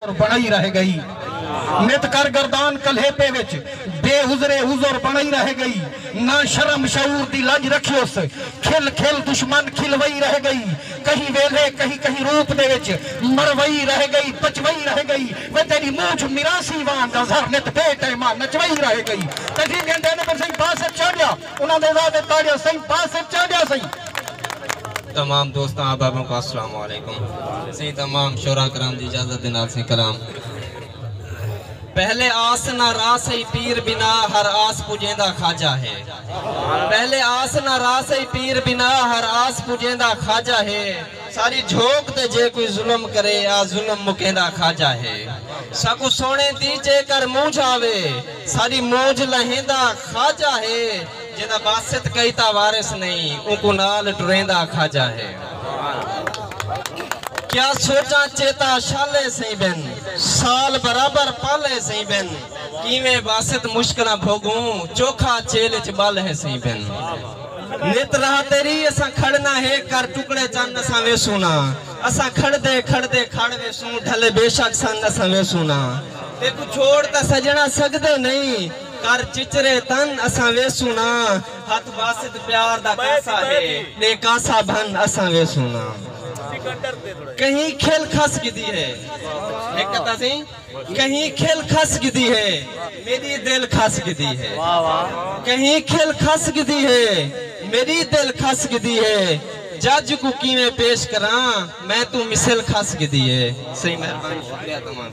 बनाई रह गई। नित कर गर्दान कल्हे पे विच बेहुजरे हुजूर बनाई रह गई। ना शर्म शऊर दी लज रखियोस खिल खिल दुश्मन खिलवई रह गई। कहीं वेले कहीं कहीं रूप दे विच मरवई रह गई, पचवई रह गई। वे तेरी मूछ मिरासी वां नजर नित बेटैमा नचवई रह गई। तजी गंडे ने पर सही पास चढ़िया उन्हां दे ज़ात ताड़िया सही पास चढ़िया सही। तमाम दोस्तों अहबाबों को अस्सलाम वालेकुम। सही तमाम शोरा कराम दी इजाजत दिनाल से कलाम। पहले आस ना रास ही पीर बिना हर आस पुजेंदा खाजा है। पहले आस ना रास ही पीर बिना हर आस पुजेंदा खाजा है। सारी झोंक ते जे कोई जुल्म करे आ जुल्म मुकेंदा खाजा है। सकु सोने दी जे कर मूंझ आवे सारी मौज लहेंदा खाजा है। जिदा बासित कईता वारिस नहीं उनको नाल टुरेंदा खाजा है। क्या सोचा चेता शाले सही बेन साल बराबर पाले सही बेन। कीवें बासित मुश्किल भोगूं चोखा चेल च बल है सही बेन। नित राह तेरी असा खड़ना है कर टुकड़े चंद असा वे सुना। असा खड़दे खड़दे खड़ वे सू ढले बेशक सन असा वे सुना। ते तू छोड़ ता सजना सकदे नहीं कर चिचरे तन असा वे सुना। हाथ बासित प्यार दा कासा है ने कासा भन असा वे सुना। कहीं खेल खस गिदी है एक कथा सी कहीं खेल खस गिदी है मेरी दिल खस गिदी है। कहीं खेल खस गिदी है मेरी दिल खस गिदी है। जज को कीवें पेश करा मैं तू मिसल खस गिदी है। सही मेहरबानी शुक्रिया तमाम।